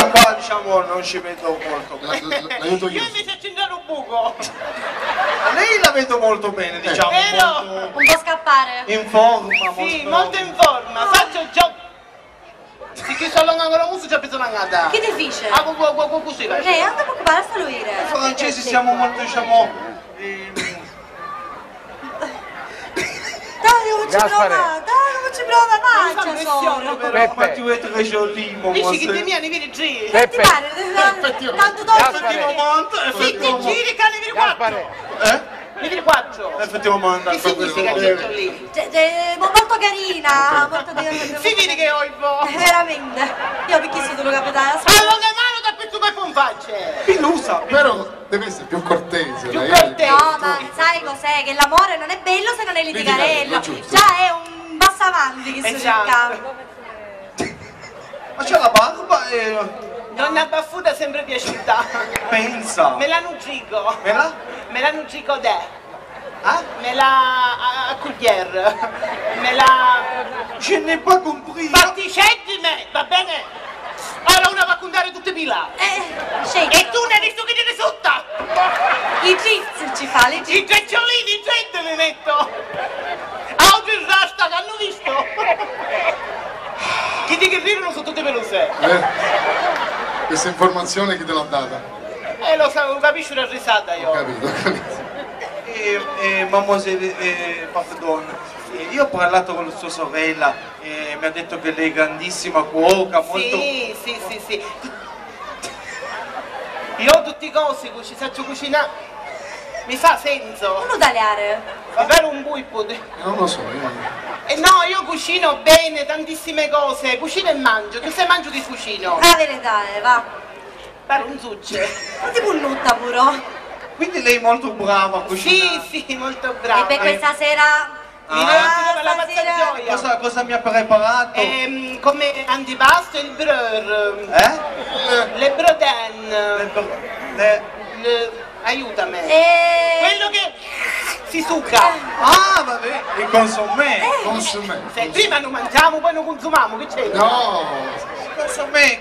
Da qua diciamo non ci vedo molto bene. L'aiuto io. Io invece accendere un buco. A lei la vedo molto bene, diciamo, Vero? molto Un po' scappare. in forma, Sì, molto in forma. Faccio gioco. Si chi sono ancora muso già bisogna andare. Che difficile? Ah, così vai. Lei, non ti preoccupare, sta lui. I francesi siamo molto, diciamo, Dai, non ci Gaspare. prova, dai, non ci prova, fa mangia pressione, solo. però. ma tu êtes très joli, Dici che mademoiselle. ti vieni, vieni giù. Che ti Peppe. pare? Tanto dopo. Effettivamente, Sì, ti effettivamente. giri, cane, vieni qua. Gaspare. Vieni qua. Che Effettivamente. significa getto lì? Molto carina, molto Si vedi che ho il po'. Veramente. Io ho picchio solo capitale. Allora che mano da questo poi con facce. Pilusa. Però deve essere più cortese. Più lei. cortese. No, ma sai cos'è? Che l'amore non è bello se non è litigarello. Giusto. Già è un passo avanti che sto Esatto. cercando. Ma c'è la barba e... Donna Baffuta sempre piaciuta. pensa. Me la nugico. Me la? Me la nugico de. Ah? Me la a cuglier. Me la... Je n'ai pas compris. Particedi me, va bene? Allora una va a contare tutte pila. Scegli. E tu ne hai visto che ti risulta? I jeans ci fa, le I jeans. grecciolini, gente ne metto. Oggi il rasta che hanno visto. Chi ti che ridono sono tutte pelose. Questa informazione chi te l'ha data? Lo so, non capisci una risata io. Ho capito. Mademoiselle, pardon, io ho parlato con sua sorella e mi ha detto che lei è grandissima cuoca, molto... Sì. Io ho tutti i cosi, ci faccio cucinare. Mi fa senso. Uno tagliare. Mi pare un buipo. Non lo so, io... No, io cucino bene, tantissime cose. Cucino e mangio. Tu se mangio ti cucino. La verità è, va. Pare un zucce. Non ti punnutta pure. Quindi lei è molto brava a cucinare. Sì, molto E brava. per questa sera... Mi metto la pazza stasera... gioia. Cosa mi ha preparato? Come antipasto il breur. Le broden. Aiutami. Quello che si succa. Ah, vabbè, il consommé. Consumè. Se prima non mangiamo, poi non consumiamo, che c'è? No!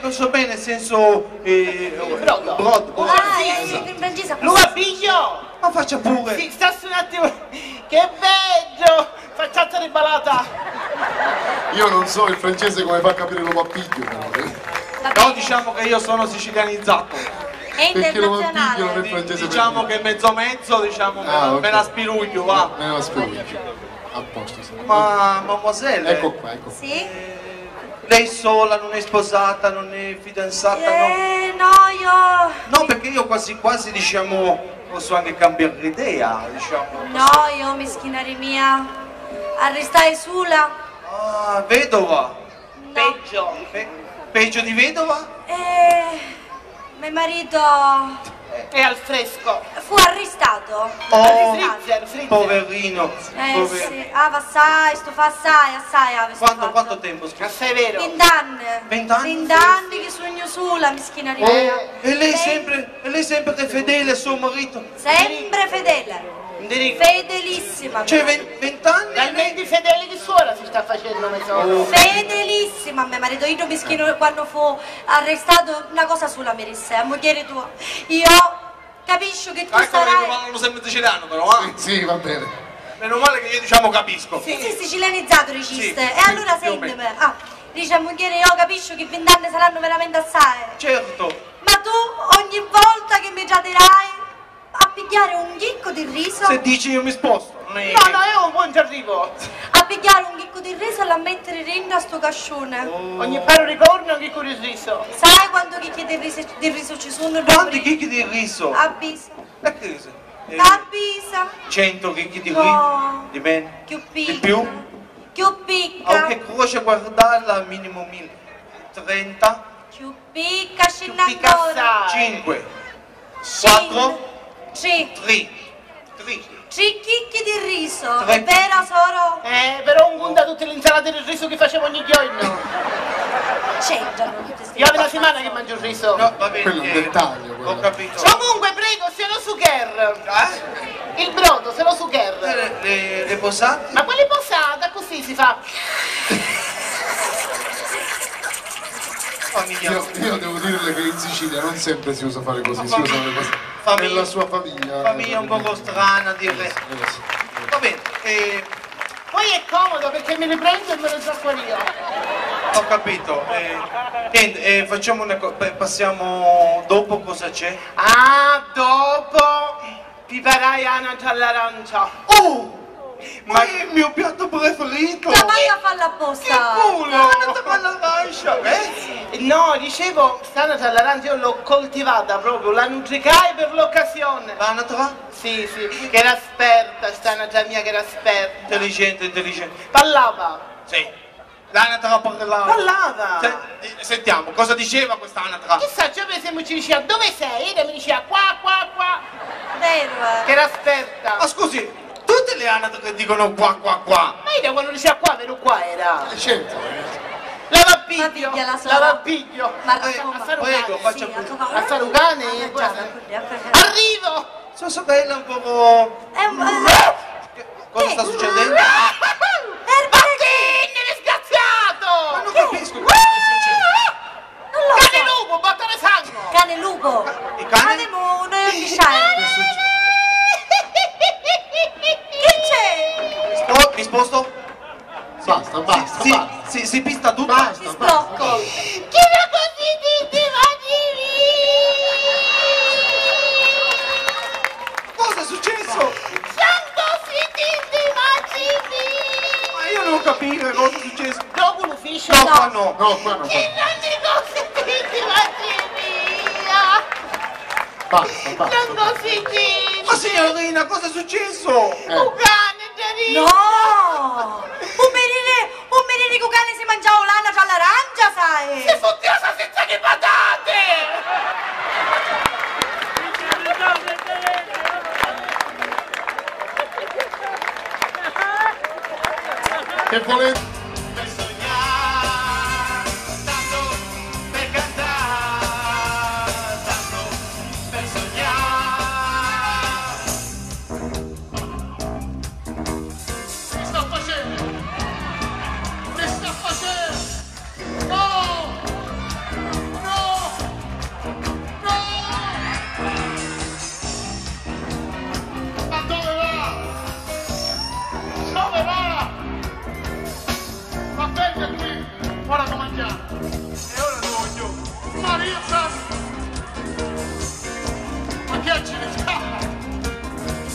Consommé nel senso... brodo. brodo. Ah, in francese Lo abbiglio! Ma faccia pure. Sì, stassi un attimo. Che bello! Facciata ribalata. Io non so il francese come fa a capire lo appiglio, però. No, diciamo che io sono sicilianizzato. È Perché lo appiglio non è internazionale. francese. Diciamo che mezzo, diciamo, ok. me la spiluglio, va. Me la spiego. A posto, sì. Ma, mademoiselle, Ecco qua, ecco. Sì? lei sola, non è sposata, non è fidanzata, no? No, io... No, perché io quasi, diciamo, posso anche cambiare idea, diciamo. No, io meschinare mia. Arrestai sola. Ah, vedova. No. Peggio. Peggio di vedova? Mio marito È al fresco. fu arrestato. Oh, Frizzer. poverino. Sì. Ah, va assai, sto fa assai avessi fatto. Quanto tempo, scusa? Assai vero. 20 anni. 20 anni? 20 anni che sogno sola, meschinare mia. E lei sempre è fedele a suo marito? Sempre fedele. Indirico. Fedelissima. Cioè 20 anni? Talmente fedele di suora si sta facendo, mi sono. Fedelissima a mio marito, io meschino quando fu arrestato una cosa sola mi disse, a moglie tua, io capisco che tu Ecco, sarai... parlano sempre siciliano però, Sì, va bene. Meno male che io diciamo capisco. Sì, sicilianizzato reciste. Sì, E allora più o sentimi, dice a moglie, io capisco che 20 anni saranno veramente assai, Certo. ma tu ogni volta che mi giaderai a pigliare un chicco di riso, Se dici io mi sposto. No, io un buon ci arrivo. a pigliare un chicco di riso e la mettere dentro a sto cascione. Ogni paro ricordo che con il riso. Sai quanto chicchi di riso ci sono? Quanti chicchi di riso? A Pisa. La crisi. A Pisa. 100 chicchi di No. riso? Di meno? Più Di picca. più? Più picca. Che croce guardarla minimo 1000. 30? Più picca, scenda picca ancora. assai. 5. 4? 3. 3. 3 chicchi di riso. Tre. È vero, Soro? Però un conta tutte le insalate del riso che facevo ogni giorno. C'entrano tutte queste Io ho una settimana che mangio il riso. No, va bene. Quello è un dettaglio, quello. Ho capito. Comunque, prego, se lo suger. Il brodo, se lo suger. Le posate? Ma quale posata? Così si fa. Famiglia. Io devo dirle che in Sicilia non sempre si usa fare così, si usano le cose nella sua famiglia. Famiglia un po' strana, direi. Va bene, Poi è comodo perché me ne prendo e me ne sacco io. ho capito. Niente, facciamo una cosa, passiamo dopo cosa c'è? Ah, dopo piperai anato all'arancia. Ma è il mio piatto preferito! La vai a farla apposta! Culo! Con l'arancia! No, dicevo, stanata all'arancia io l'ho coltivata proprio, la nutricai per l'occasione. L'anatra? Sì, che era esperta, stanata mia che era esperta. Intelligente. Parlava. Sì. L'anatra parlava. Parlava. Sentiamo, cosa diceva questa anatra? Chissà, cioè per esempio ci diceva dove sei? E mi diceva qua. Vero, Che era esperta. Ma scusi, tutte le anatre che dicono qua. Ma io quando diceva qua, vero qua era. Certo. Lavapiglio. Ma la sua- Lavapiglio. Ma A fare un prego, cane. faccia sì, pure. A fare un cane. poi a fare- Arrivo. Sua sorella è un po'... È un... Cosa sta succedendo? Martini, disgraziato. Ma non capisco cosa sta succedendo. Non lo Cane so! lupo, bottone sangue. Cane lupo! Il cane? Cane mono e Che c'è? Oh, risposto? Basta. Si pista tutto? Basta. Ti sblocco! Che ne così di Cosa è successo? Ma io non capisco cosa è successo. Dopo l'ufficio. No, qua no. No, qua no. Basta. Ma signorina, cosa è successo? No! Un merine con cane si mangiava l'anatra all'arancia, sai? senza che patate! Che volete?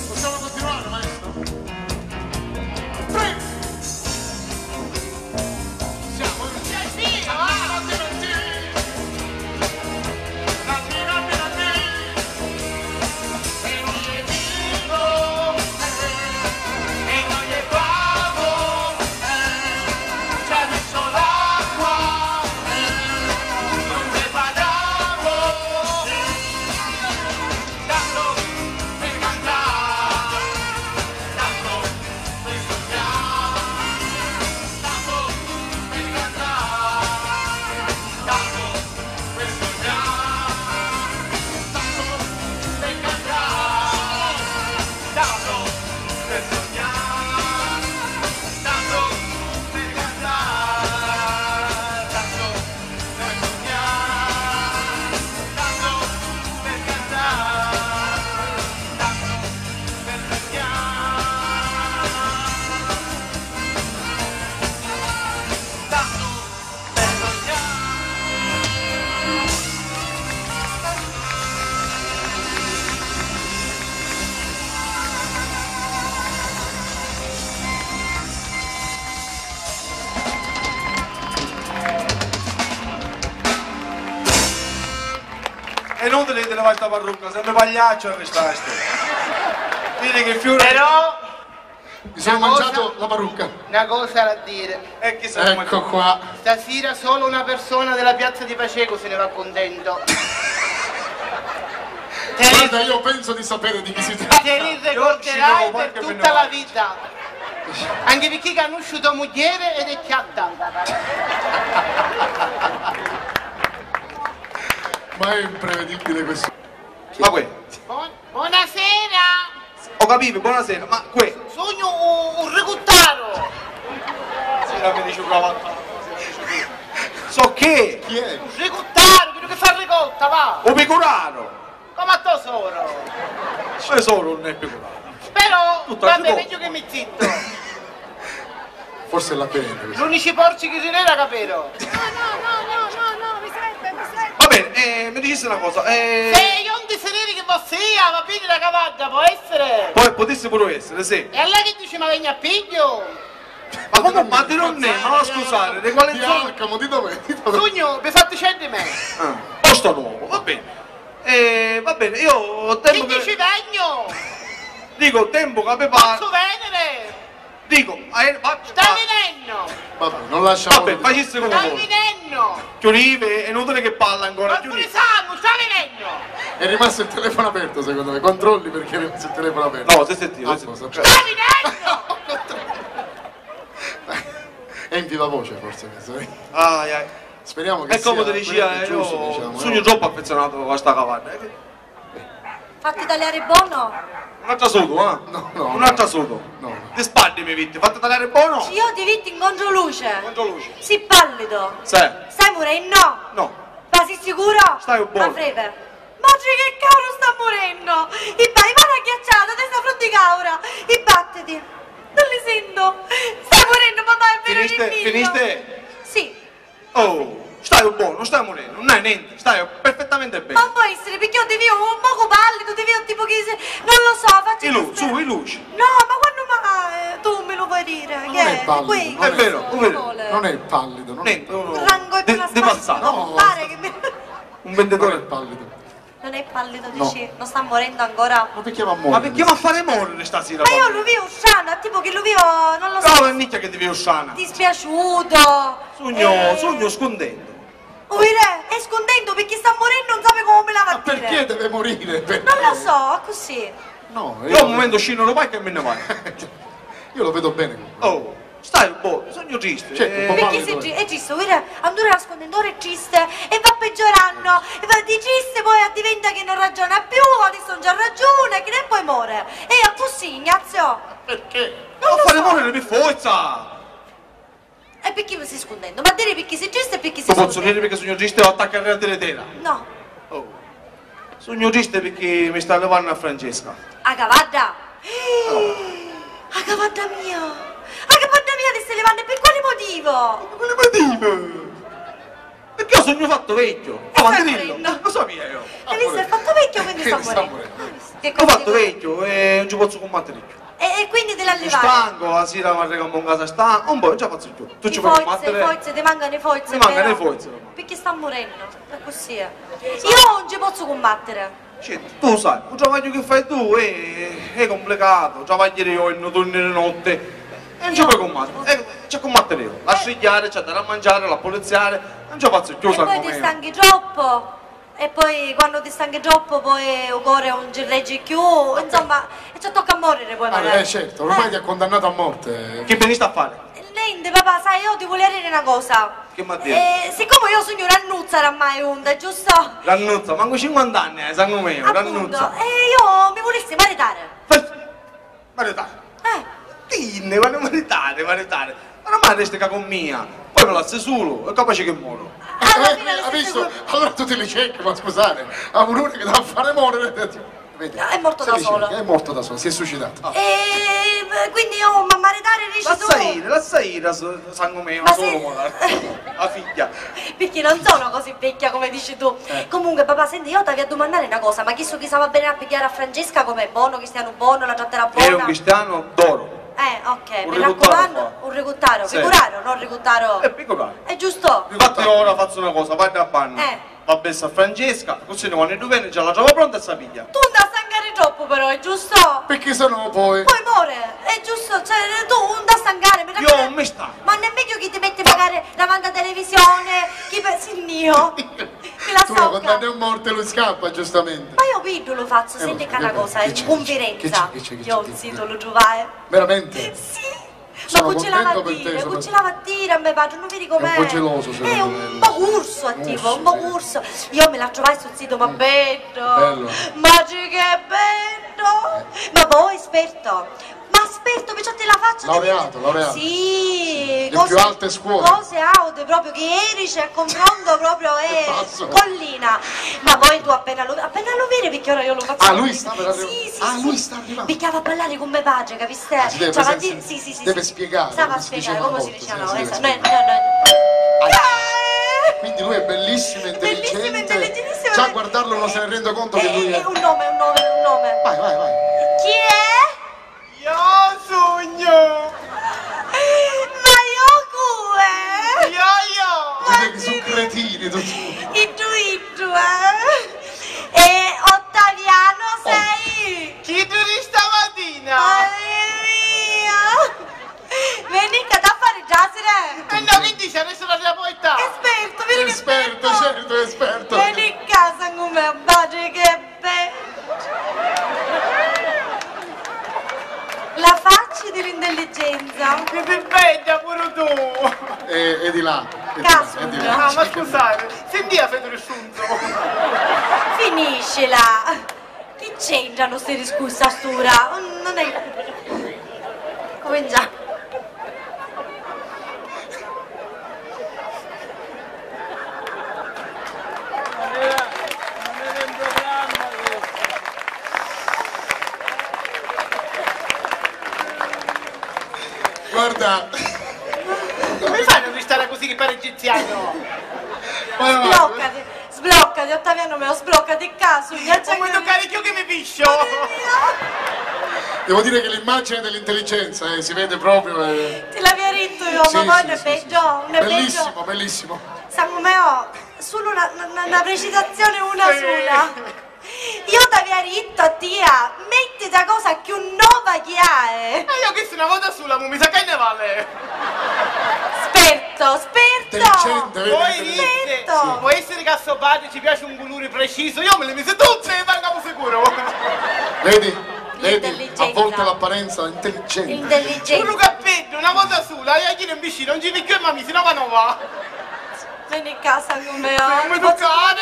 Possiamo continuare, maestro? E non te ne vai a parrucca, sempre pagliaccio restaste. Dire che fiore... Però Mi sono Una cosa- mangiato la parrucca. una cosa da dire. E chi sa come... Ecco qua. Stasera solo una persona della piazza di Paceco se ne va contento. Guarda, io penso di sapere di chi si tratta. Te li Io ci ricorderai devo per qualche tutta meno. la vita. Anche perché che hanno uscito moglie ed è chiatta. Ma è imprevedibile questo. Ma que, Buonasera! ho capito, buonasera, ma que, Sogno un ricuttaro! si la mi dice una volta. So che? Chi è? Un ricottaro, quello che fa ricotta, va! O pecoraro! Come a tesoro! Ma solo non è pecoraro. Però, Tutto vabbè, anche meglio che mi zitto! Forse è la pena questo. L'unici porci che rinera capero! No, mi serve. Va bene, mi dicesse una cosa, Se io non ti sereni che sia, va bene la cavaglia, può essere! poi potesse pure essere, sì. E a lei che dice ma vieni a piglio? Ma come ma non è? Ma scusate, di quale Di zona? Alcamo, di dov'è? Di dov'è? Sogno, vi fate scendere me! Posto nuovo, va bene. Va bene, io ho tempo Che dici che... vegno? Dico, tempo che Pazzo preparo... venere! Dico, Stai venendo! Vabbè, non lasciamo. vabbè, facesse come Stai vuoi. venendo! Chiorive, è inutile che parla ancora. Ma pure sangue, stai venendo! È rimasto il telefono aperto secondo me. Controlli perché è rimasto il telefono aperto. No, se sentito, Ah, se cosa? sentito. Stai venendo! È in viva voce forse questo. Ai, ai. Speriamo che È come sia ti dicevo, quello più giusto, io diciamo, sogno troppo affezionato a questa cavanna. Fatti tagliare buono. Un'altra sodo, eh? No, Un'altra sodo. no. Ti spalli, mi vitti, fatti tagliare buono. Io ti vitti in controluce. Quanto luce? Si pallido. Sì. Stai morendo? No. Ma sei sicuro? Stai buono. Ma freve. Ma che cavolo sta morendo? I mano agghiacciata, testa fronte di caura. I battiti. Non li sento. Stai morendo, papà, è vero Finiste? il figlio. Finiste? Sì. Oh, stai buono, non stai morendo, non hai niente, stai perfettamente bene. Ma non può essere, perché io ti vedo un poco pallido, ti vedo tipo che non lo so, faccio Su, i luci. No, ma quando mai tu me lo puoi dire? Ma Che non è pallido, Qui, non è vero, questo è vero. vuole. Non è pallido, non è, Niente, uno Rango e per la di passato. No, pare che mi... Un non è venditore. pallido. Non è pallido, No. dici? Non sta morendo ancora? Ma perché va a morire? Ma perché va a fare morire stasera? Ma io lo vedo strano, tipo che lo vedo, non lo No, so, è nicchia che ti vedo sana. dispiaciuto. Sogno scondendo. Uire, è scondendo perché sta morendo, non sa come me la va Ma a dire. perché deve morire? Perché? Non lo so, così. No, Io al momento scino lo vai che me ne vai. io lo vedo bene comunque. Oh, stai buono, sogno triste. Certo, un po' Perché pallido, se è triste, uire, andare nascondendo ora è triste e va peggiorando. E va di triste poi diventa che non ragiona più, adesso non c'ha ragione, che ne poi muore. E è così, Ignazio. Perché? Non lo fare so. morire per forza. E perché mi stai scondendo? Ma dire perché sei triste e perché Non sei posso scondendo? dire perché sogno triste e attaccare la teletela. No, Oh. Sogno triste perché mi sta levando a Francesca. a cavadda. A cavadda mia. A cavadda mia ti stai levando, e per quale motivo? Quale motivo? Perché io sogno fatto vecchio. E Ma stai dillo, morendo. lo sapevo io. Hai visto? È fatto vecchio, quindi sta Sta morendo. morendo. Hai visto? Che Ho cosa fatto vecchio e non ci posso combattere più. E quindi te la Sono levare. stanco, la sera mi arrivo in casa stanco, un po' non ce la faccio più. Tu ci puoi combattere? Forze, ti mancano i forze. Mi mancano vero? le forze. Perché sta morendo, è così. Io non ci posso combattere. Certo, tu sai, un travaglio che fai tu è complicato, travagliare io il turno di notte e non ci puoi combattere, c'è combattere io, la scegliare, c'è da dare a mangiare, la poliziare, non ce la faccio più, E sai poi ti come stanchi troppo. E poi quando ti stanchi troppo poi il cuore non ci regge più, insomma, e ci tocca morire poi magari. Certo, ormai ti ha condannato a morte. Che veniste a fare? Niente, papà, sai, io ti volevo dire una cosa. Che m'ha detto? Siccome io sogno un'annuzza oramai onda, giusto? Rannuzza, manco 50 anni, sangue mio, Appunto, rannuzza. e io mi volessi maritare. Maritare, Eh, dinne, maritare. Ma non mai resti con mia, poi me la sei solo, è capace che muoro. alla fine le Ha stesse visto? cose- Allora tu te li cerchi, ma scusate, ha uno che deve fare morire. Vedi? È morto Se da li solo. cerchi, è morto da solo, si è suicidato. E quindi io ma maritare riesci tu? La saira, sangue mio, Ma solo se- muore. La figlia. Perché non sono così vecchia come dici tu. Comunque papà, senti, io ti avevo a domandare una cosa, ma chi so chi sa va bene a pigliare a Francesca com'è buono, cristiano buono, la tratterà È un buona? cristiano d'oro. Ok, Un mi ricottaro raccomando, fa. un ricottaro, Sì. figuraro, non ricottaro. È piccolo. È giusto? Infatti ora faccio una cosa, vai da panno. Eh. Va bene a Francesca, così quando è bene già la trova pronta e sa piglia. Tu non da stancare troppo però, è giusto? Perché sennò poi... Poi muore, è giusto, cioè tu non da stancare, mi Io raccomando. non mi stanco. Ma nemmeno chi ti mette magari davanti alla televisione, chi pensi il mio? Che la Tu lo condanni socca. a morte e lui scappa, giustamente. Ma io vedo lo faccio, senti che è una vabbè, cosa, che è c'è, confidenza. che c'è, Io ho che c'è? zitto lo giovai. Veramente? Sì. Sono Ma cucci la contento per te, mattina, sono- cucci la mattina, a me padre, non vedi com'è? È un po' geloso, secondo È me. un po' urso, è tipo, un po' urso. Io me la trovai sul sito, ma bello. Bello. Ma che bello. Ma poi, esperto, ma esperto, perciò te la faccio. Laureato, laureato. Sì, Le più alte scuole. Cose aude proprio che ieri c'è confronto proprio Pazzo. collina. Ma poi tu appena lo vedi, perché ora io lo faccio. Ah, lui sta per arrivare. Sì, sì, Ah, sì. lui sta arrivando. Picchiava a ballare con me pace, capiste? Ah, si deve Cioè, presentare- sì. deve spiegare, Stava a come si spiegare diceva come una si volta, diceva, sì, no, si esatto. deve Quindi lui è bellissimo, intelligente. Bellissimo, intelligentissimo. Già a guardarlo non se ne rende conto che lui È è. un nome. Vai. Chi è? Io sogno! Ma io Io! Vedi che sono cretini tutti. Iddu, E Ottaviano sei? Chi tu di stamattina? Mia! Vieni che da fare giasere! E no, che dici? Adesso la devo portare! Esperto, vieni che Esperto, certo, esperto. Vieni in casa con me, baci che bello! La faccia dell'intelligenza! Che sei bella pure tu! E di là. Caspita. E di là. Ah, ma scusate, senti a Fedro Assunto! Finiscila! Che c'entrano ste discusse a stura? Non è... Come già? Guarda. Come fai a non restare così che pare egiziano? Sbloccati, Ottaviano mio, sbloccati il caso, gli alza Come toccare io che mi piscio! Devo dire che l'immagine dell'intelligenza si vede proprio. Ti l'avevi detto io, Sì, ma poi sì, ne è sì, peggio, sì. ne è Bellissimo, peggio. bellissimo. Siamo meo, solo una precisazione una Sì. sola. Io ti avevo detto, tia, mettiti a cosa più nuova che hai. E io che sono una volta sulla, ma mi sa che ne vale! Esperto. Intelligente, vedi? Poi Intelligente. dite, Sì. può essere che a suo padre ci piace un colore preciso, io me le mise tutte e vengo sicuro! Vedi? Vedi? L'intelligenza. A volte l'apparenza è intelligente. Uno Intelligente. cappello, una volta sola, e a chi in vicino, non ci picchio e mamma si nova nova! Vieni in casa con me. Non mi toccare!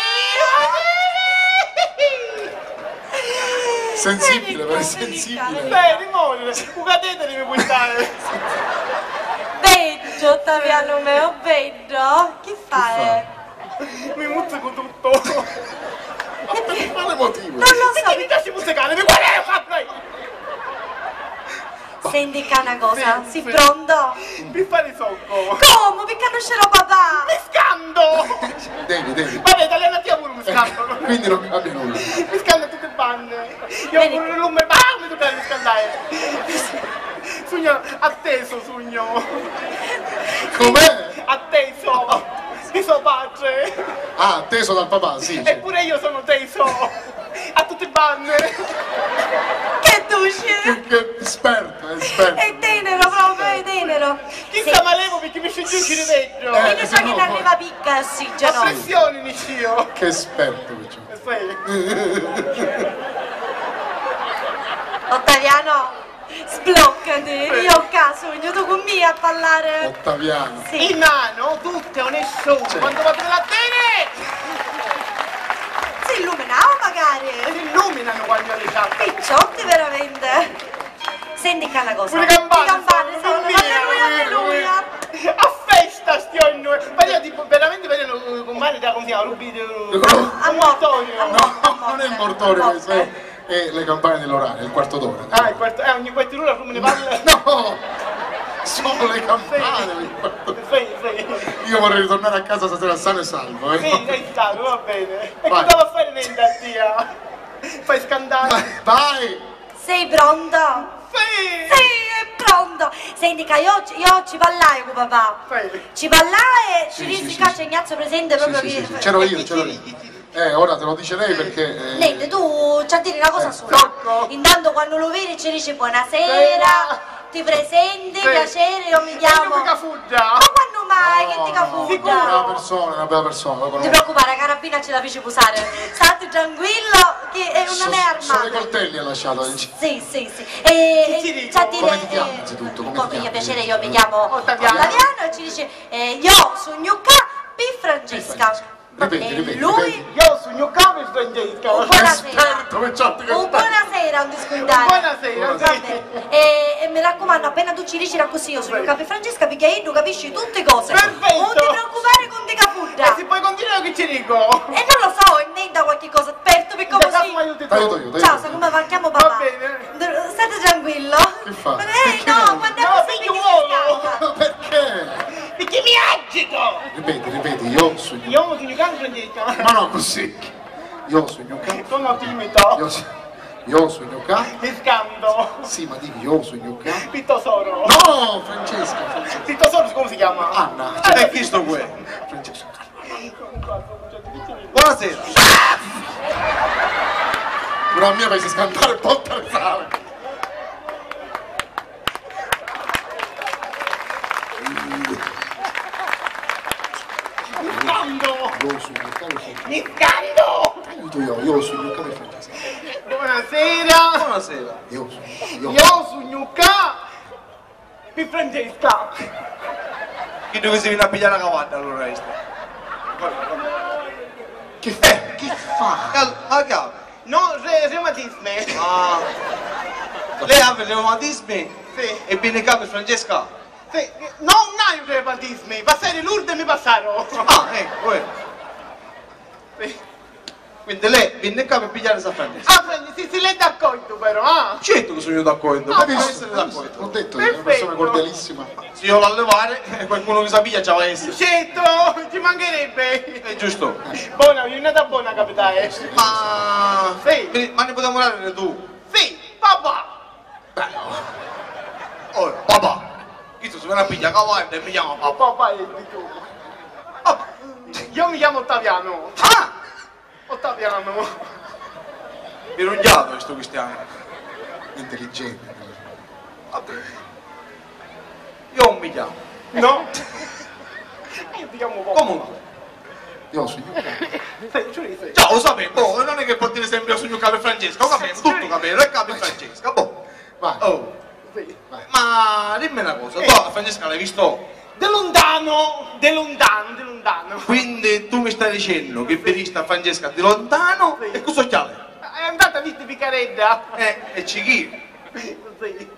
Sensibile, però è Vieni in casa. sensibile. Bene, amore, un cadete devi portare! Veggio, Ottaviano mio, veggio. Che fai? Mi muzzico tutto! Ma per quale motivo? Non lo Perché so. mi piace musicare, mi guarda io fatto! Senti che una cosa, Sì, si sì. pronto? Mi fare socco! Come? Perché non c'era papà? Mi scando! Devi. Vabbè, italiana tia pure mi scando! Quindi non cambia nulla. Mi scando tutte le panne! Io Vedi. pure l'ume, ma mi tocca mi scandare! Sugno, atteso sugno! Com'è? Atteso! Di suo padre! Ah, atteso dal papà, sì. Eppure io sono teso! A tutte le panne! Che duci? Che esperto, è esperto. È tenero proprio, è tenero. Chissà ma levo perché mi sceglie il cireveggio! E che so che no, ne arriva picca A ossigeno. pressione inicio! Che esperto, Vecchio. E poi... Ottaviano, sbloccati. Io ho caso, io tu con me a parlare. Ottaviano. Sì. In mano, tutte o nessuno! Quando vado nella bene! Si illuminava magari. Si illuminano quando le ciappe! Picciotti veramente. Senti che una cosa. Pure le campane! Le campane sono. Alleluia. A festa stiamo noi! Vedi, tipo, veramente vedono con mare da come si chiama? Rubito... A morte. No, non è il mortorio, questo è le campane dell'orario, il quarto d'ora. Ah, il quarto... ogni quarto d'ora come ne parla... No! Sono le campane. Sì. Io vorrei ritornare a casa stasera sano e salvo. Sì, sei stato, va bene. E Vai. cosa va a fare niente a tia? Fai scandale? Vai! Sei pronto? Sì! Sì, è pronto. Senti che io ci parlai con papà. Fai. Ci parlai e ci Sì, disse sì, che sì. c'è Ignazio presente proprio Sì, sì, che... sì, c'ero io. Ora te lo dice lei perché... Niente, tu ci dire una cosa sola. Tocco. Intanto quando lo vedi ci dici buonasera, ti presenti, Sì. piacere, io mi chiamo... Io mica fuggia! Ma quando mai che ti È caputa? una bella persona. lo Non ti conosco. preoccupare, carabina ce la fece usare. State tranquillo che non è Solo i armato. coltelli ha lasciato. dici. Sì. Chi ti dico? C'ha dire, Come ti chiami innanzitutto? Come ti come chiami? io piacere, io mi chiamo Ottaviano. Ottaviano e ci dice io sono Gnucca P. Francesca. Ripeti. Lui Io sono Gnucca Miss Francesca. Buonasera. Esperto, che c'ha di cappello. Buonasera, un discutare. Buonasera, sì. Vabbè, e mi raccomando, appena tu ci dici così, io sono il capo Francesca, perché tu capisci tutte cose. Perfetto. Non ti preoccupare con di E caputta. se puoi continuare che ci dico. E non lo so, inventa qualche cosa, aperto, perché Per caso mi così. aiuti tu. T'aiuto io, Ciao, sai come va? Chiamo papà. Va bene. State tranquillo. Che fa? No, guarda No, così figliuolo. mi scarica. Perché? Perché mi agito. Ripeti, io sogno... Io non sono canto Francesca. Ma no, così. Io sogno ca... Sono timido. Io sogno ca... Mi scando. Sì, ma dimmi, io sogno ca... Pittosoro. No, Francesca. Pittosoro come si chiama? Anna. E chi sto qui? Francesca. Buonasera. Però a mia fai scantare e portare sale. Mi scando. Io sogno ca... Mi scando. Aiuto io sogno ca di Francesca. Buonasera. Buonasera. Io sogno... Io sono qua. Per Francesca. Chi dove si viene a pigliare la cavanna allora? Che fa? Che fa? Ah, capo. No, reumatisme. Ah. Lei ha reumatismi? Sì. E viene qua per Francesca? Sì. No, non hai un reumatisme. Passare Lourdes e mi passarono. Ah, ecco. Sì. Quindi lei viene qua per pigliare San Francesca. Ah, Francesca, sì, lei è d'accordo però, ah? Certo che sono io d'accordo, Ah, ma visto, devo essere d'accordo. L'ho detto, è una persona cordialissima. Se io la levare, qualcuno che sa piglia già va a essere. Certo, ci mancherebbe. È giusto. Buona, è una buona capitale. Ma... Sì. Ma ne potremmo parlare tu? Sì, papà. Oh, papà. Questo si viene a pigliare cavanna e mi chiama papà. Papà è di tu. Papà. Io mi chiamo Ottaviano. Ah! Ottaviano. Pirugnato questo cristiano. Intelligente. Vabbè. Io non mi chiamo. No? Io ti chiamo papà. Comunque. Io sogno ca... Sì, sì. Ciao, lo sapevo, non è che può dire sempre io sogno capo Francesca, lo sapevo, tutto capello, è capo Francesca, boh. Vai. Oh, Sì. ma dimmi una cosa, tu a Francesca l'hai visto? Da lontano, da lontano, da lontano. Quindi tu mi stai dicendo che vediste a Francesca di lontano Sì. e cosa occhiale? È andata a vista Picaredda. E Cichi. Sì.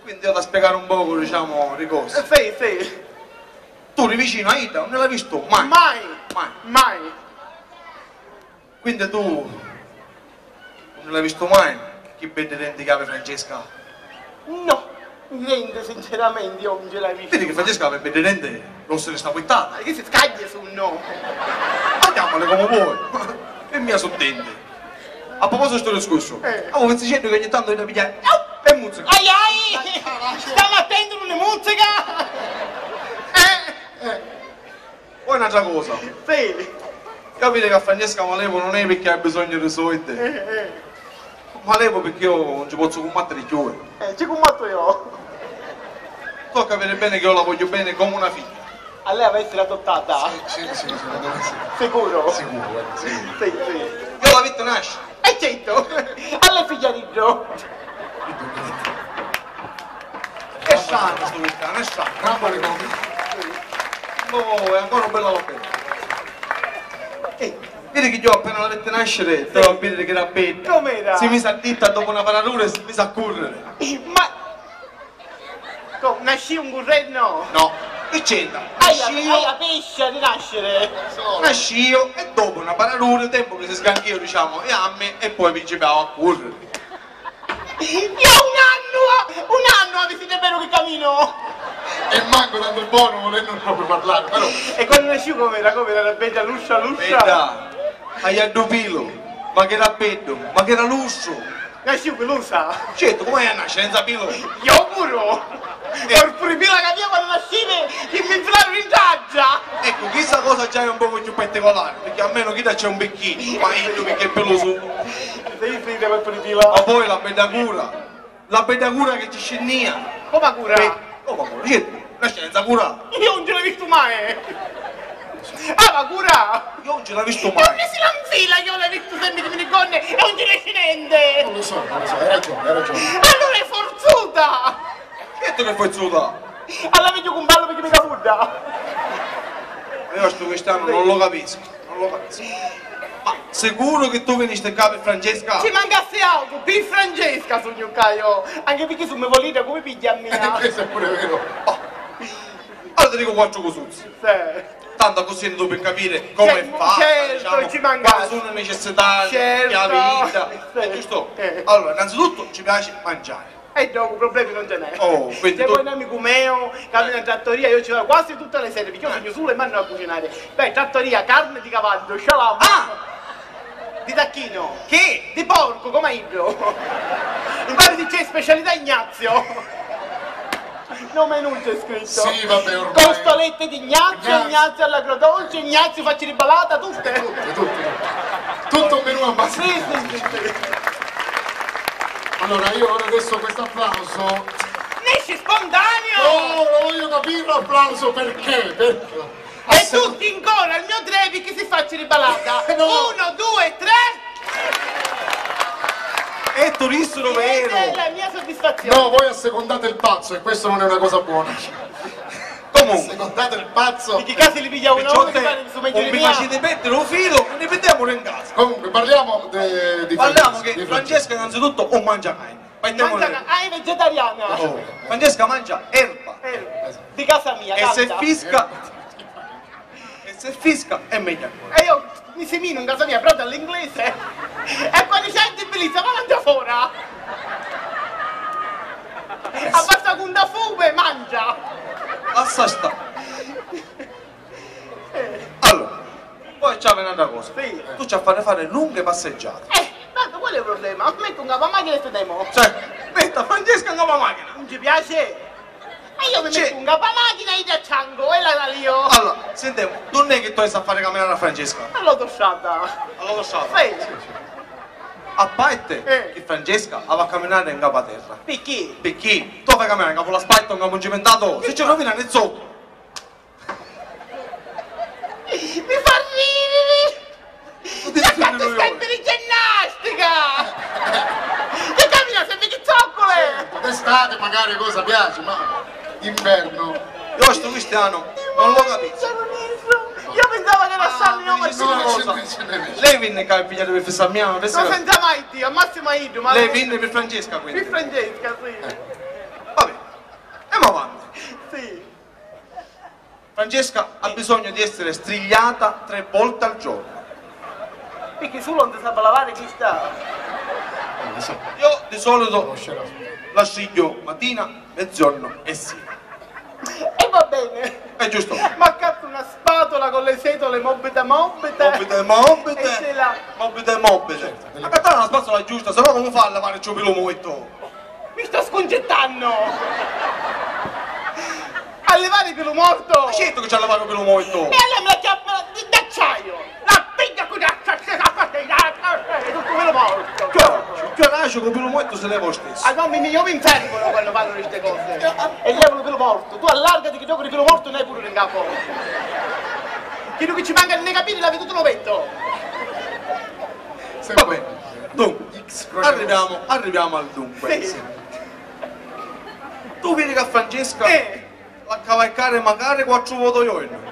Quindi devo spiegare un poco, diciamo, le cose. Sì, sì. Tu eri vicino a Ita, non l'hai visto mai? Mai. Mai. Mai. Quindi tu non l'hai visto mai? Chi vede denti cave Francesca? No. Mi rende sinceramente, io non ce l'hai visto. Vedi che Francesca per vedere denti non se ne sta quittata. Che si scaglia su un no. Andiamole come vuoi. E mia sono denti. A proposito di sto discorso, avevo dicendo che ogni tanto devi pigliare e musica. Ai ai! Stiamo attenti, non è musica! Poi un'altra cosa, Sì. capite che a Francesca Malevo non è perché ha bisogno di soldi, Malevo perché io non ci posso combattere più. Ci combatto io. Tu a capire bene che io la voglio bene come una figlia. A lei avessi adottata? Sì, secondo me sì. Sicuro? Sicuro, guarda, sì. Sì, sì. Io la vita nasce. E certo! Alla figlia di Gio. È sano sto cristiano, è sano. Rampole come... No, è ancora bella la pelle. Vedi che io appena la vette nascere, te lo vedere che era bella. Com'era? Si mise a ditta dopo una paratura e si mise a correre. Ma... Nasci un gurretto? No, che c'entra? Hai Nasci la io, pescia di nascere? nasci io e dopo una paratura, tempo che si sganchio diciamo e a me e poi principiavo a correre. Io un anno avessi vero che cammino! E manco tanto il buono volendo proprio parlare, però... E quando nasci com'era? Com'era la bella luscia? Veda, hai a dopilo, ma che era bello, ma che era lusso. Nasci con l'usa? Certo, come è a nascere senza pilo? Io pure! Per pure la capia quando nascivi che mi infilarono in giaggia! Ecco, questa cosa già è un po' più particolare, perché almeno chi c'è un becchino, ma io perché è peloso. Sei finita per pulitila? Ma poi la pedagura che ci scennia. Come cura? Come cura? Certo, nasce senza cura. Io non ce l'ho visto mai! Ah, ma cura! Io non ce l'ho visto E mai. non si lanzila, io l'ho visto sempre di minigonne e non ci riesce niente! Non lo so, hai ragione, hai ragione. Allora è forzuta! Certo che fai zuta. Allora vedo con ballo perché mi caputta! Io sto quest'anno non lo capisco, non lo capisco. Ma sicuro che tu veniste qua per Francesca? Ci mancasse altro, per Francesca sogno Caio. Anche perché su me volete come piglia a mia. Questo è pure vero. Oh. Allora ti dico quattro cosuzzi. Sì. Tanto così tu per capire come fa, certo, ci manca. quali sono le necessità Certo. che ha vita. Sì. Giusto? Eh. Allora, innanzitutto ci piace mangiare. E dopo problemi non ce n'è. Oh, quindi se tu- poi un amico mio cammina in trattoria, io ci vado quasi tutte le sere, perché io sogno solo e mando a cucinare. Beh, trattoria, carne di cavallo, scialamo. Ah! Di tacchino. Che? Di porco, come io. Infatti c'è specialità Ignazio. Nome non c'è scritto. Sì, vabbè, ormai. Costolette di Ignazio, Ignazio all'agrodolce, Ignazio facci di balata, tutte. Tutto un menù a base. Sì, sì, sì. Allora io ora adesso questo applauso. Esce spontaneo! Oh, lo voglio capire l'applauso perché? Perché? E tutti in coro al mio Trevi che si faccia di balata. No. 1, 2, 3. È turistino vero! È la mia soddisfazione. No, voi assecondate il pazzo e questo non è una cosa buona. Comunque, Assecondate il pazzo. In che casi li piglia uno perciò che te fanno su meglio non di mi mia. facete mettere un filo e ne prendiamo in casa. Comunque parliamo di Parliamo Francesca, che di Francesca innanzitutto non mangia carne. Partiamo Mangia, da- è vegetariana. Oh, Francesca mangia erba Di casa mia, e se gatta. fisca è meglio ancora. E io mi semino in casa mia proprio all'inglese. E quando senti bellissima, ma mangia fuori. Abbassa con da fume, mangia. Lascia sta. Allora, poi c'è un'altra cosa. Sì. Tu ci fare lunghe passeggiate. Tanto qual è il problema? Metto un capo a macchina e stediamo. Cioè, metta Francesca in capo alla macchina. Non ci piace? E io mi Sì. metto un capo a macchina e ti acciango e la io. Allora, sentiamo, non è che tu hai a fare camminare a Francesca. All'autosciata. Allora sa. Sì. A parte Eh. che Francesca va a camminare in capo a terra. Perché? Perché tu fai camminare in capo alla spalla, in capo un cimentato, se ci rovina nel sotto. Mi fa ridere! ti Ma senti quanto noioso. sempre di ginnastica! Che cammina sempre che zoccole! D'estate magari cosa piace, ma inverno. Io sto cristiano, non lo capisco. Io pensavo che era San Dio, ma mi dice una cosa. Lei venne qua a pigliare per festa mia, non non senza mai Dio, al massimo Idio, ma lei venne per Francesca per quindi. Francesca, sì. Vabbè, andiamo avanti. Sì. Francesca ha bisogno di essere strigliata 3 volte al giorno. Perché solo non ti sa lavare chi sta. Io di solito la striglio mattina, mezzogiorno e sera. E va bene. È giusto? Ma cazzo una spatola con le setole mobile. Mobile, E ce l'ha. mobile. Ma cattare una spazzola giusta, se no come fa a lavare il ciò pelo molto? Mi sto scongettando. A levare il pelo morto. Ma certo che c'ha lavato il pelo molto! E allora me la chiama d'acciaio! La piglia con tutto quello morto! Che nasce con il pelo molto se leva lo stesso. Ah no, io mi infermo quando parlo di queste cose! E levo il pelo morto! Tu allargati che gioco di pelo morto ne hai pure in capo! Che tu che ci manca nei capelli l'avevi tutto l'ovetto! Va bene. Dunque, arriviamo al dunque. Sì. Tu vieni che Francesca la cavalcare magari 4 voto io.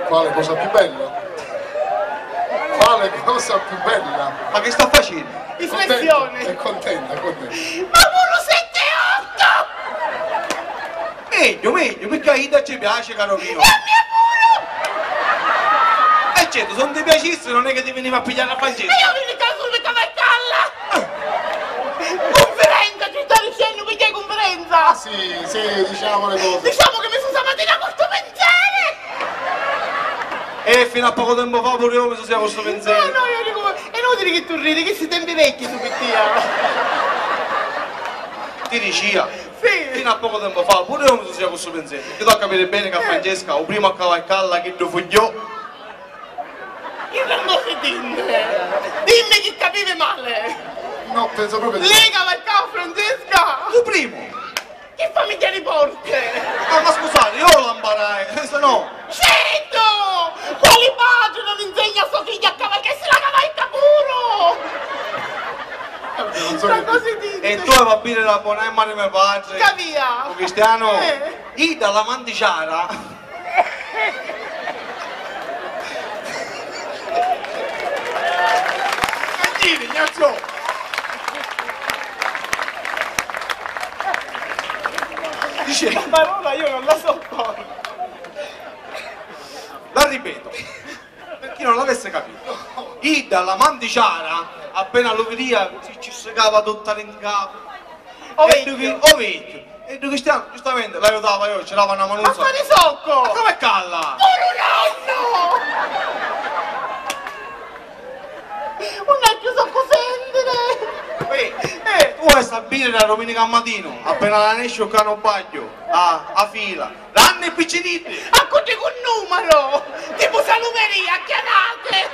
Quale cosa più bella? Quale cosa più bella? Ma che sta facendo? Ispezione! È contenta, è contenta. Ma pure 7-8! Meglio, perché a Ida ci piace, caro mio. E certo, se non ti piacesse non è che ti veniva a pigliare la E Francesca. io mi ricordo come cavalcalla! Conferenza, ci sta dicendo perché è conferenza! Sì, diciamo le cose. Diciamo che mi sono stamattina con sto pensiero! E fino a poco tempo fa pure io mi sono sia questo No, pensiero. io dico, è inutile che tu ridi, che si tempi vecchi su Pettia. Ti dicia. Sì. Fino a poco tempo fa pure io mi sono sia questo pensiero. Io devo capire bene che a Francesca, o prima a cavalcarla che lo fogliò. Io non lo so dire. Dimmi che capivi male. No, penso proprio di Lei cavalcava Francesca. Tu primo. Che famiglia di porte. Ma scusate, io lo imparai, se no. Certo. Quali padre non insegna a sua figlia a cavalcare se la cavalca puro. non so Ma che... così dite. E tu vai a bere la buona mano di mio padre. Capia. O Cristiano, Eh. Ida la mandiciara. io non la sopporto. La ripeto, per chi non l'avesse capito. Ida, la mandiciara, appena lo venia, ci segava tutta in capo. O vecchio. E il cristiano, giustamente, l'aiutava io, c'era una Ma manuzza. fate socco! Ma come calla? Nonno! Un vecchio socco sentire! Tu vuoi stabilire la domenica al mattino, appena la esce un cano baglio, a fila, danni picciniti. Accordi con numero! Tipo salumeria, chiamate!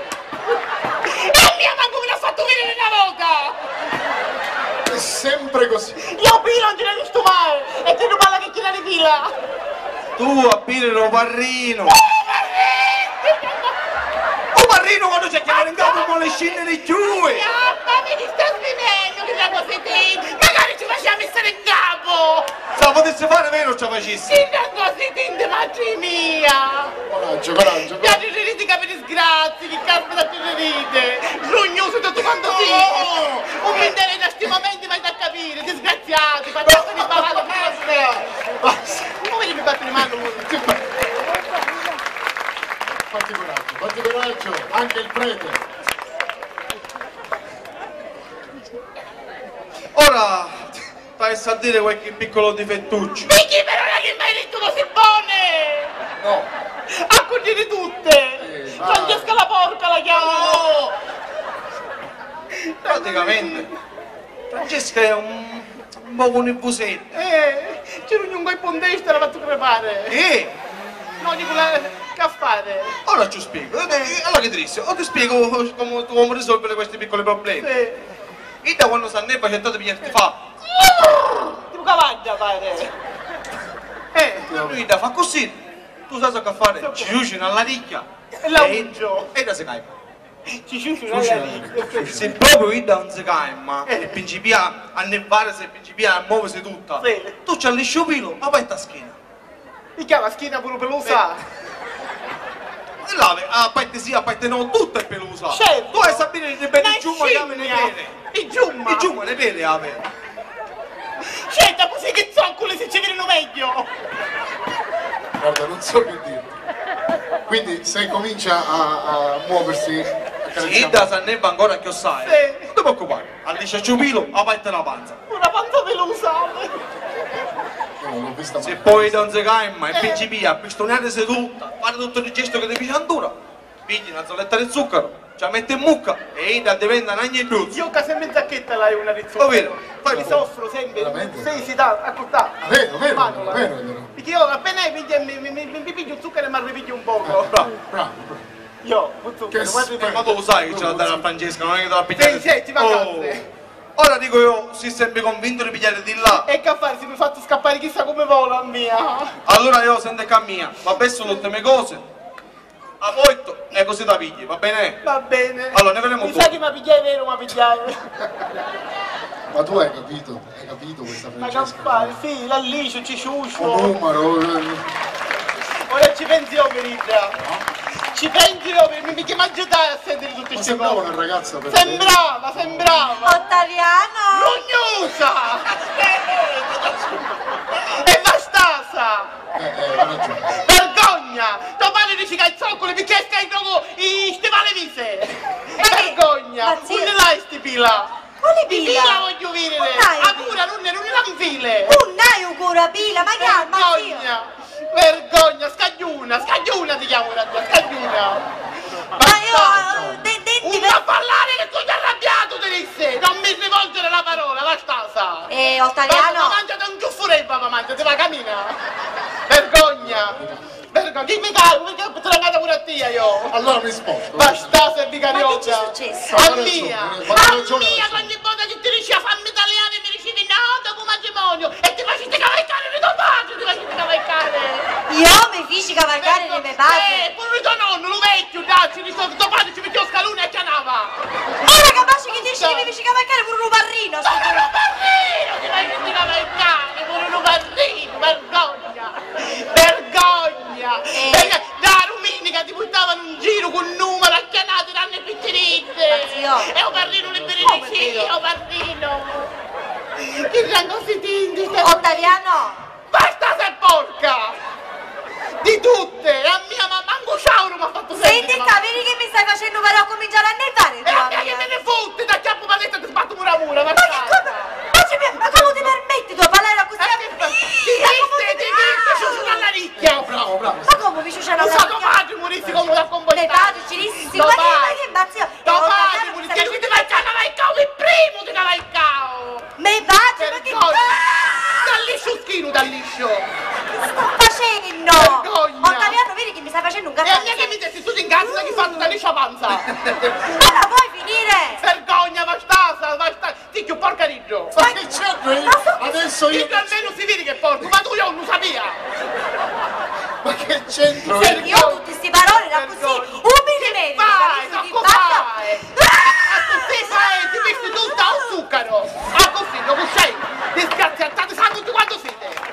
E mia manco me l'ha fatto vedere una volta! È sempre così. Io pilo non ce l'hai visto mai! E te ne parla che chi la ripila! Tu a lo parrino. Un parrino quando c'è chiamare in capo con le scendere giù. Ma mi sta svenendo che la così ti... Magari ci facciamo stare in capo! Se la potesse fare vero ci facessi. Sì, non così tinte, madre mia! Coraggio, coraggio. Mi ha ridica per disgrazi, che caspita ti ride! Rugnoso tutto quanto sì! Un mindere in questi momenti vai a capire, disgraziati, facciate di ballare per Basta. come vedi mi batto di mano? Fatti coraggio, anche il prete. Ora stai a dire qualche piccolo difettuccio. Vicky, però non è che mi hai detto così buone! No. Accordini tutte! Francesca la porca la chiamano! Praticamente Francesca è un po' un ibusetta. C'era un guai pondesta, l'ha fatto crepare! E No, dico che a fare? ora ci spiego. Allora che dici? O ti spiego come risolvere questi piccoli problemi. Sì. E da quando sta neva c'è stato pigliarti fa. Tipo cavaglia pare! Lui da fa così. Tu sai che fare? Ci uscino alla ricchia. E la ungio! E da si cai. Ci ciuccio una lì! Se proprio ida non si caima e principia a nevare, se principia a muoversi tutta, Sì. tu c'hai il sciopino, ma vai a schiena. Mi chiama schiena pure pelosa! E là, a parte sì, a parte no, tutto è pelusa. Certo. Tu hai sapere che bene il giumma che ave ne scimmia. pere. Il giumma! Il giumma ne pere ave. Scelta così che zoccoli se ci vedono meglio! Guarda, non so che dirti. Quindi se comincia a muoversi, Sì, da San Neva ancora che sai. Sì. Non ti preoccupare. Alliscia il ciupino, a parte la panza. Una panza pelosa! non l'ho vista Se mai. poi non si caima e principia a pistonare seduta, fare tutto il gesto che ti piace ancora, pigli una zolletta di zucchero, ci mette in mucca e da diventa un agnelluzzo. Io che sempre in zacchetta l'hai una rizzetta. Lo vedo, fai Mi tu. soffro sempre. Veramente? Sì, sì, da, accordato. Vero, vero, Manola. vero, vero. Perché io appena mi piglio il zucchero e mi arriviglio un poco. Bravo. Bravo, bravo. Io, un zucchero, Che guarda Ma tu lo sai che ce la dare a Francesca, non è che te la pigliare. Sì, sì, ti va bene. Ora dico io, si sempre convinto di pigliare di là. E che fare se mi hai fatto scappare chissà come vola mia? Allora io sento che mia, va bene sono tutte le mie cose. A poito e così da pigli, va bene? Va bene. Allora, ne vedremo Mi dopo. sa che mi pigliai vero, mi pigliai. Ma tu hai capito questa Ma che Francesca? fare? Sì, l'allicio, ci Un ciuscio. numero, Ora ci pensi io, Merita. Ci pensi io, mi chiama a giocare a sentire tutte ma queste sembrava cose. una ragazza per Sembrava, sembrava. Ottaviano! Rugnosa! E bastasa! hai ragione. Vergogna! Tuo padre dice che hai zoccoli perché stai troppo i stivali vise! Vergogna! Ma zio- Non l'hai sti pila! Quale Di pila? pila voglio vedere! Non hai Ah pila. pura, non l'anfile! Un dai un cura pila, ma calma, zio! Vergogna! Vergogna! Scagliuna! Scagliuna ti chiamo la tua! Scagliuna! Ma io, denti Non per... parlare che sono arrabbiato, te disse! Non mi rivolgere la parola, la stasa! Ma Ottaviano! mangiate un ciuffure il papà mangia, ti va a camminare! Vergogna! Vergogna! Dimmi caro, perché ho trangata pure a te io! Allora mi sposto. Basta se Ma vicariota! che ci è successo? A Ha ragione, mia! ha A ragione, mia! ha ragione. Ogni volta che ti riesci a farmi italiano mi ricevi no dopo matrimonio e ti facete cavalcare di tuo padre! Ti facete cavalcare! Io mi feci cavalcare le mie padre! Pure di tuo nonno, lo vecchio, dai, tuo padre ci mettevo scalone e chiamava! Ora capace che dici che mi feci cavalcare pure un parrino! Pure un barrino ti facete cavalcare! Pure un barrino! Vergogna! Vergogna! Da Ruminica ti buttavano in giro con un numero a chiamate danno e piccinette! Ma zio! E un barrino le Come benefici! zio? Un barrino! Che rango si tinti! Ottaviano! Basta sei porca! tutte! E a mia mamma, manco ciao mi ha fatto sempre! Senti qua, vedi che mi stai facendo però cominciare a nevare E tu a a me che mia. me ne fotte, da chiappo paletta ti sbatto mura mura, Ma che cosa? Ma come ti permetti tu a parlare così? Ti viste, ci sono alla ricchia! Bravo, bravo. Ma come mi ciucciano la Usato madre, morissi come da Le padre, ci rissi, ma che imbazio? No padre, morissi, e quindi vai a cavo il primo, ti vai in cavo! Me padre, ma che Dal liscio schino, dal liscio! sto facendo? Vergogna! Ottaviano, vedi che mi stai facendo un E a cazzo? me che mi dici, tu ti ingazzi da chi fanno da liscio a panza! Ma la vuoi finire? Vergogna, basta! Ticchio, porca riggio! Ma che c'è? Adesso io... Io almeno si vede che porco, ma tu io non lo sapia! Ma che c'entro? Senti, io tutte queste parole da così, umilmente, Vai, capisci? ma fai? A così fai, ti metti tutto a zucchero! A così, non sei! Disgraziati, sanno tutti quanto siete!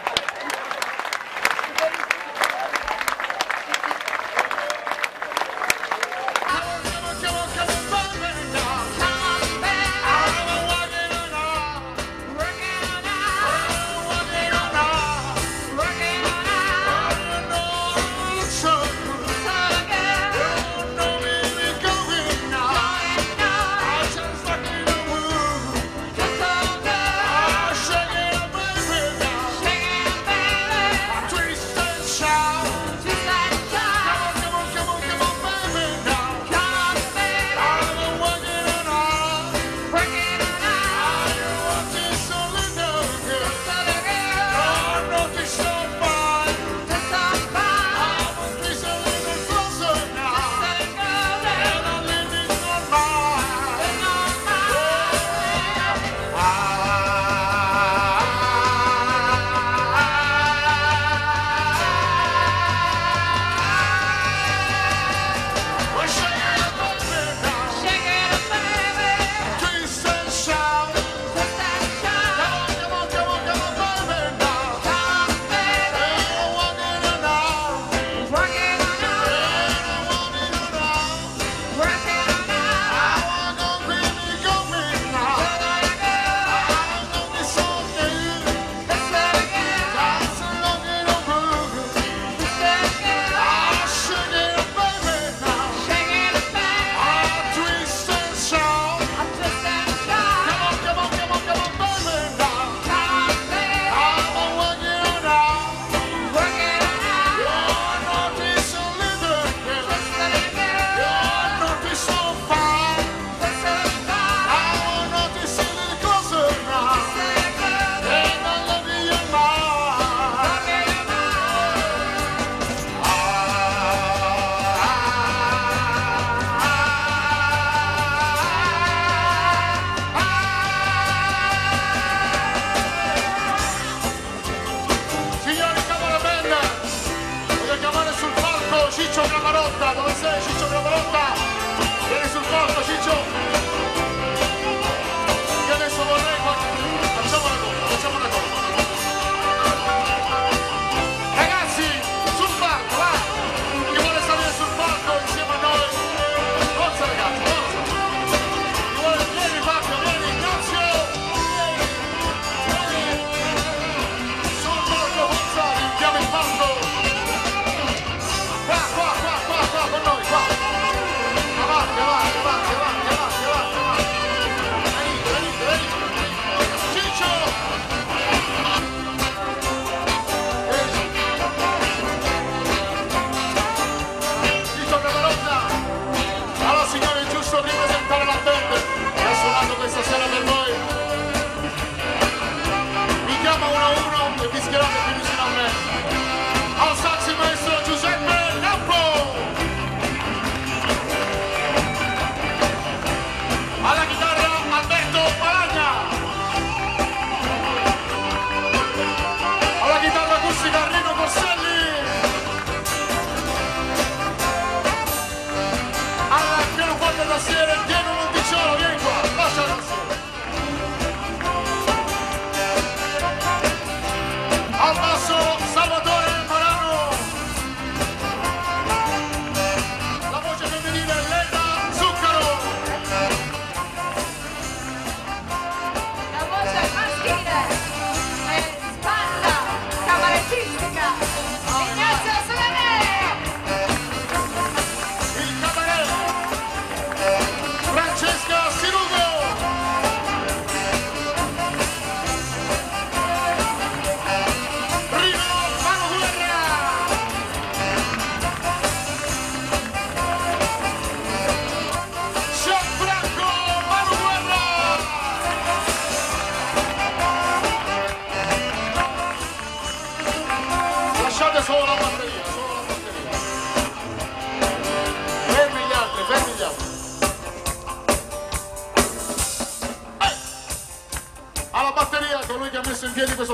Ciccio Gramarotta, dove sei Ciccio Gramarotta? Vieni sul palco Ciccio! Io adesso vorrei facciamo una cosa. Ragazzi, sul palco, va! Chi vuole salire sul palco insieme a noi? Forza ragazzi, forza! Chi vuole, vieni Fabio, vieni, Ignazio! Vieni! Sul palco, forza, limpiamo il palco! Qua, con noi, qua! Avanti!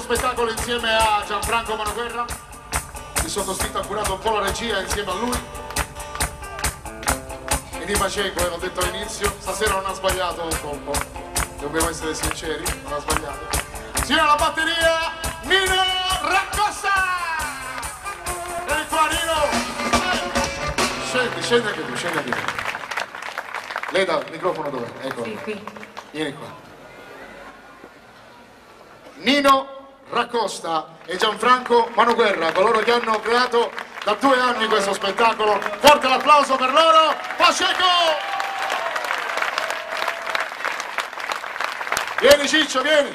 spettacolo insieme a Gianfranco Manoguerra. Il sottoscritto ha curato un po' la regia insieme a lui. E di Paceco, l'ho detto all'inizio, stasera non ha sbagliato un colpo. Dobbiamo essere sinceri, non ha sbagliato. Signora la batteria, Nino Raccosta! Vieni qua Nino! Scendi anche tu, scendi anche tu. Lei dà il microfono dov'è? Ecco. Sì, qui. Vieni qua. Nino Raccosta e Gianfranco Manoguerra, coloro che hanno creato da 2 anni questo spettacolo. Forte l'applauso per loro. Paceco! Vieni Ciccio, vieni!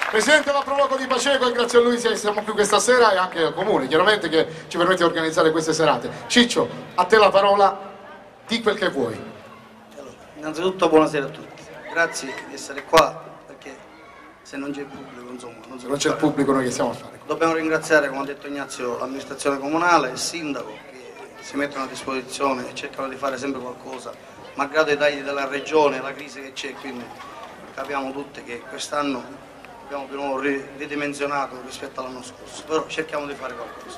Presidente della Proloco di Paceco, e grazie a lui siamo qui questa sera e anche al Comune, chiaramente, che ci permette di organizzare queste serate. Ciccio, a te la parola, di quel che vuoi. Allora, innanzitutto buonasera a tutti, grazie di essere qua, perché se non c'è il pubblico, insomma, Non c'è il pubblico, noi che stiamo a fare? Dobbiamo ringraziare, come ha detto Ignazio, l'amministrazione comunale, il sindaco, che si mettono a disposizione e cercano di fare sempre qualcosa, malgrado i tagli della regione, la crisi che c'è, quindi capiamo tutti che quest'anno abbiamo di nuovo ridimensionato rispetto all'anno scorso, però cerchiamo di fare qualcosa.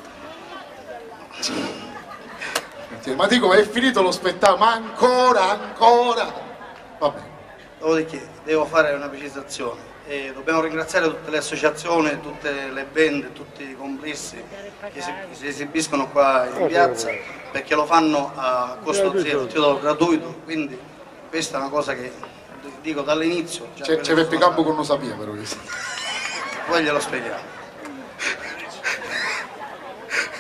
Ma dico, è finito lo spettacolo, ma ancora. Vabbè. Dopodiché devo fare una precisazione e dobbiamo ringraziare tutte le associazioni, tutte le band, tutti i complessi che si esibiscono qua in piazza, perché lo fanno a costo zero, titolo gratuito, quindi questa è una cosa che dico dall'inizio. C'è Peppe Campo che non lo sapeva, però. Poi glielo spieghiamo.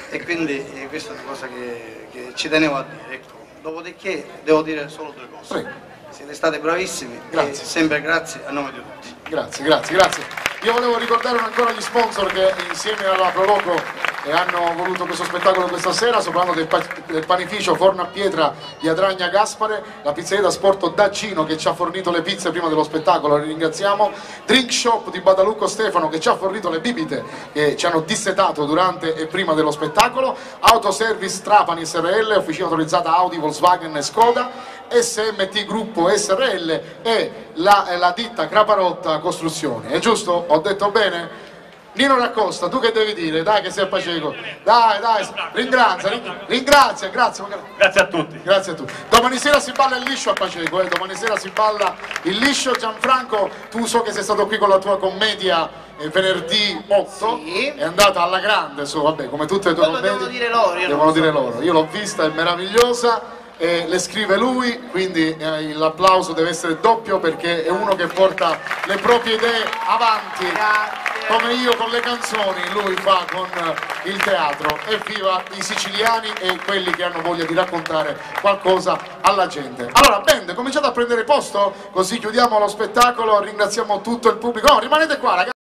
E quindi questa è una cosa che ci tenevo a dire. Ecco. Dopodiché devo dire solo 2 cose. Prego. Siete stati bravissimi, Grazie. e sempre grazie a nome di tutti. Grazie. Io volevo ricordare ancora gli sponsor che insieme alla Proloco hanno voluto questo spettacolo questa sera. Sto parlando del panificio Forno a Pietra di Adragna Gaspare, la pizzeria da sport Daccino che ci ha fornito le pizze prima dello spettacolo, li ringraziamo. Drink Shop di Badalucco Stefano che ci ha fornito le bibite che ci hanno dissetato durante e prima dello spettacolo. Autoservice Trapani SRL, officina autorizzata Audi, Volkswagen e Skoda. SMT Gruppo SRL e la ditta Craparotta Costruzioni. È giusto? Ho detto bene? Nino Raccosta, tu che devi dire? Dai che sei a Paceco. Dai, ringrazia, grazie. Grazie a tutti. Grazie a tutti. Domani sera si balla il liscio a Paceco, domani sera si balla il liscio. Gianfranco, tu so che sei stato qui con la tua commedia venerdì 8, Sì. è andata alla grande, vabbè, come tutte le tue Quello commedie. devono dire loro, io non Devono lo dire so. loro. Io l'ho vista, è meravigliosa. Le scrive lui, quindi l'applauso deve essere doppio perché è uno che porta le proprie idee avanti. Grazie. Come io con le canzoni, lui fa con il teatro. Evviva i siciliani e quelli che hanno voglia di raccontare qualcosa alla gente. Allora, band, cominciate a prendere posto, così chiudiamo lo spettacolo, ringraziamo tutto il pubblico. No, rimanete qua, ragazzi.